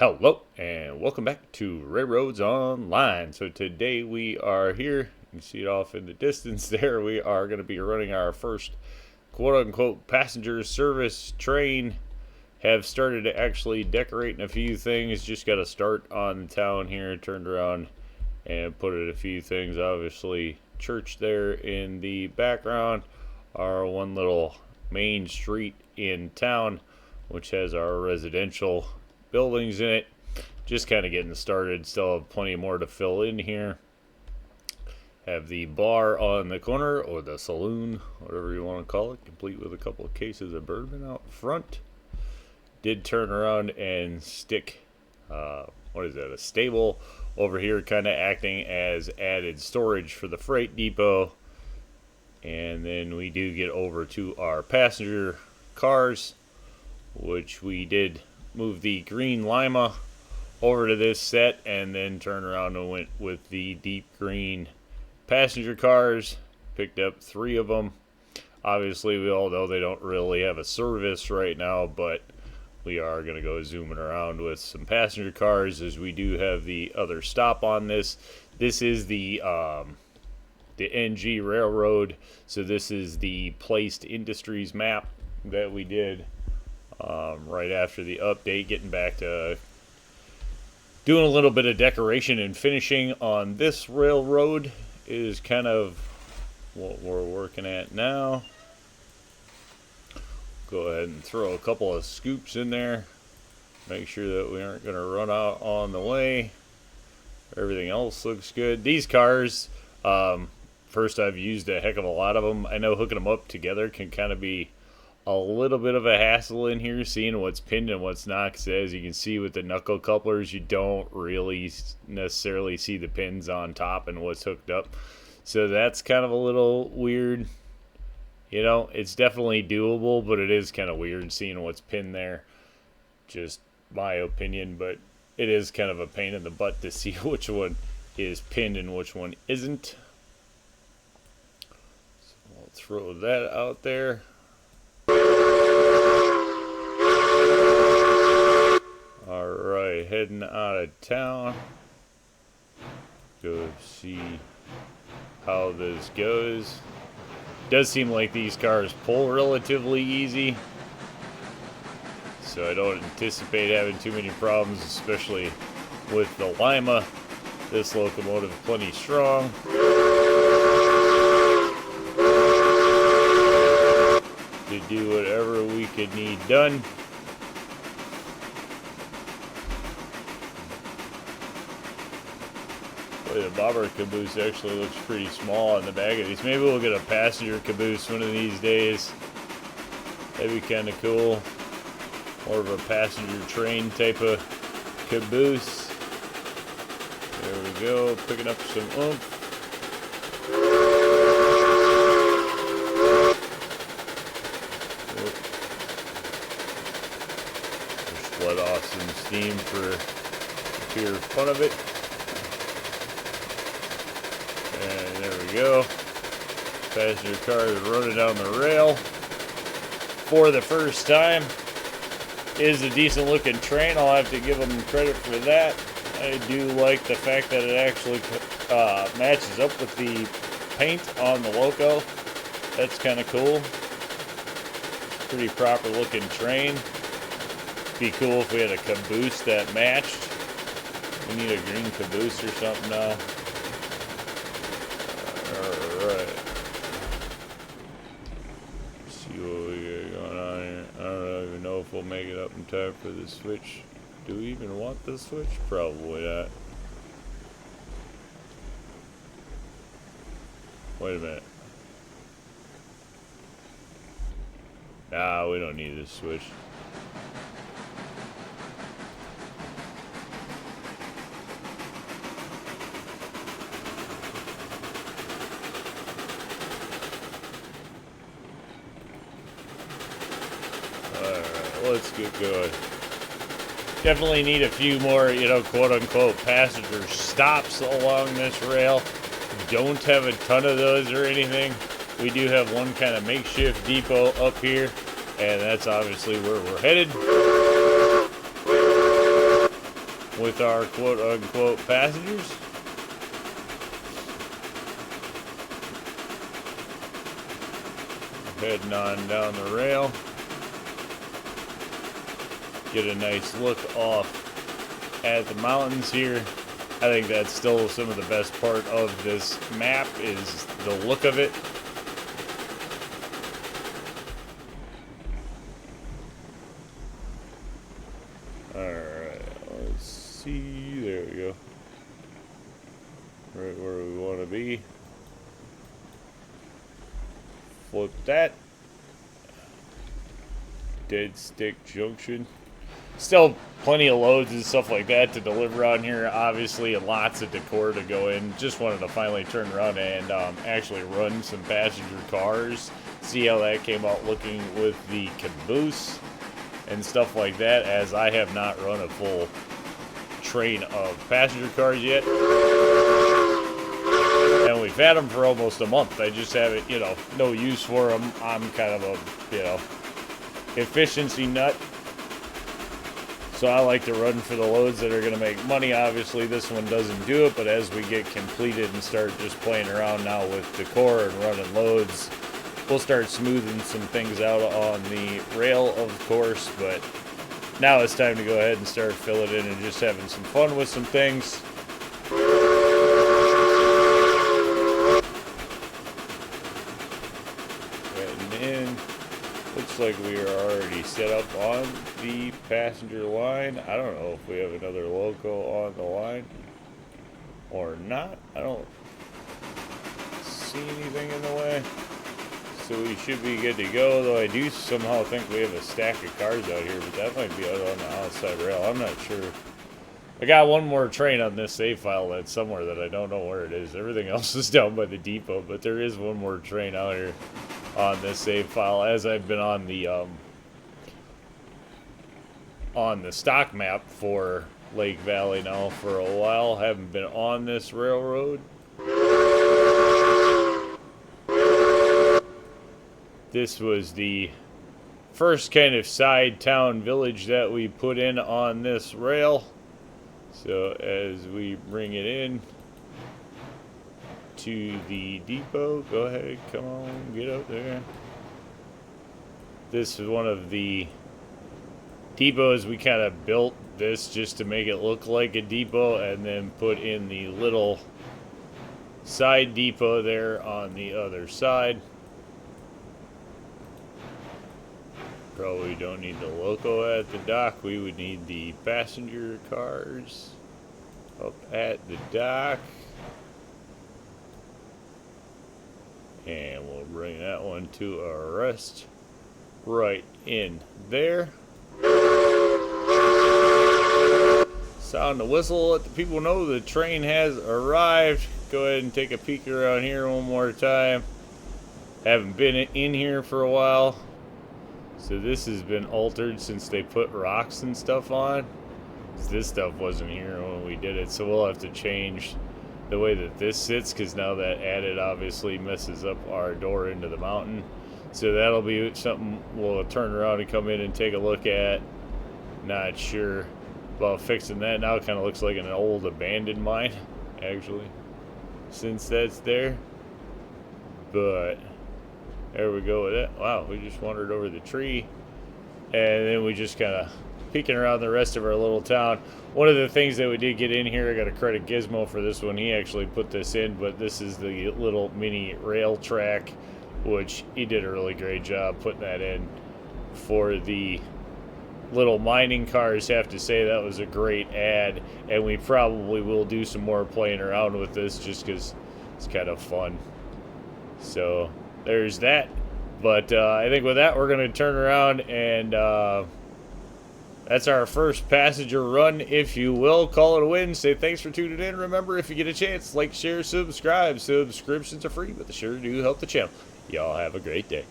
Hello and welcome back to RailRoads Online. So today we are here, you can see it off in the distance there, we are going to be running our first quote-unquote passenger service train. Have started to actually decorating a few things, just got to start on the town here, turned around and put in a few things. Obviously church there in the background, our one little main street in town which has our residential buildings in it. Just kind of getting started, still have plenty more to fill in here. Have the bar on the corner, or the saloon, whatever you want to call it, complete with a couple of cases of bourbon out front. Did turn around and stick what is that, a stable over here, kind of acting as added storage for the freight depot. And then we do get over to our passenger cars, which we did move the green Lima over to this set, and then turn around and went with the deep green passenger cars. Picked up 3 of them. Obviously we all know they don't really have a service right now, but we are going to go zooming around with some passenger cars, as we do have the other stop on this. This is the NG Railroad, so this is the placed industries map that we did right after the update, getting back to doing a little bit of decoration and finishing on this railroad is kind of what we're working at now. Go ahead and throw a couple of scoops in there, make sure that we aren't going to run out on the way. Everything else looks good. These cars, first, I've used a heck of a lot of them. I know hooking them up together can kind of be a little bit of a hassle in here, seeing what's pinned and what's not, because as you can see with the knuckle couplers, you don't really necessarily see the pins on top and what's hooked up. So that's kind of a little weird. You know, it's definitely doable, but it is kind of weird seeing what's pinned there. Just my opinion, but it is kind of a pain in the butt to see which one is pinned and which one isn't. So I'll throw that out there. Alright, heading out of town. Go see how this goes. Does seem like these cars pull relatively easy, so I don't anticipate having too many problems, especially with the Lima. This locomotive plenty strong. To do whatever we could need done. Boy, the bobber caboose actually looks pretty small on the back of these. Maybe we'll get a passenger caboose one of these days. That'd be kind of cool. More of a passenger train type of caboose. There we go, picking up some oomph. Just let off some steam for the pure fun of it. And there we go. Passenger car is running down the rail for the first time. Is a decent looking train. I'll have to give them credit for that. I do like the fact that it actually matches up with the paint on the loco. That's kind of cool. Pretty proper looking train. Be cool if we had a caboose that matched. We need a green caboose or something now. Alright. See what we got going on here. I don't even know if we'll make it up in time for the switch. Do we even want the switch? Probably not. Wait a minute. Nah, we don't need this switch. Let's get going. Definitely need a few more, quote-unquote passenger stops along this rail. Don't have a ton of those or anything. We do have one kind of makeshift depot up here, and that's obviously where we're headed. with our quote-unquote passengers. Heading on down the rail. Get a nice look off at the mountains here. I think that's still some of the best part of this map is the look of it. Alright, let's see. There we go. Right where we want to be. Flip that. Dead Stick Junction. Still plenty of loads and stuff like that to deliver on here. Obviously, lots of decor to go in. Just wanted to finally turn around and actually run some passenger cars. See how that came out looking with the caboose and stuff like that, as I have not run a full train of passenger cars yet. And we've had them for almost a month. I just haven't, no use for them. I'm kind of a, efficiency nut. So I like to run for the loads that are going to make money. Obviously, this one doesn't do it, but as we get completed and start just playing around now with decor and running loads, we'll start smoothing some things out on the rail, of course. But now it's time to go ahead and start filling in and just having some fun with some things. Heading in. Looks like we are already set up on the passenger line. I don't know if we have another loco on the line or not. I don't see anything in the way. So we should be good to go, though I do somehow think we have a stack of cars out here, but that might be out on the outside rail. I'm not sure. I got one more train on this save file that's somewhere that I don't know where it is. Everything else is down by the depot, but there is one more train out here on this save file, as I've been on the stock map for Lake Valley now for a while. Haven't been on this railroad. This was the first kind of side town village that we put in on this rail. So as we bring it in to the depot, go ahead, come on, get up there. This is one of the depots. We kind of built this just to make it look like a depot, and then put in the little side depot there on the other side. Probably don't need the loco at the dock. We would need the passenger cars up at the dock. And we'll bring that one to a rest right in there. Sound the whistle, let the people know the train has arrived. Go ahead and take a peek around here one more time. Haven't been in here for a while. So this has been altered since they put rocks and stuff on. This stuff wasn't here when we did it, so we'll have to change the way that this sits, because now that added obviously messes up our door into the mountain. So that'll be something we'll turn around and come in and take a look at. Not sure about fixing that. Now it kind of looks like an old abandoned mine, actually, since that's there. But there we go with it. Wow, we just wandered over the tree, and then we just kind of peeking around the rest of our little town. One of the things that we did get in here, I got to credit Gizmo for this one. He actually put this in, but this is the little mini rail track, which he did a really great job putting that in for the little mining cars. Have to say that was a great ad, and we probably will do some more playing around with this just because it's kind of fun. So there's that. But I think with that, we're going to turn around and that's our first passenger run, if you will. Call it a win. Say thanks for tuning in. Remember, if you get a chance, like, share, subscribe. Subscriptions are free, but they sure do help the channel. Y'all have a great day.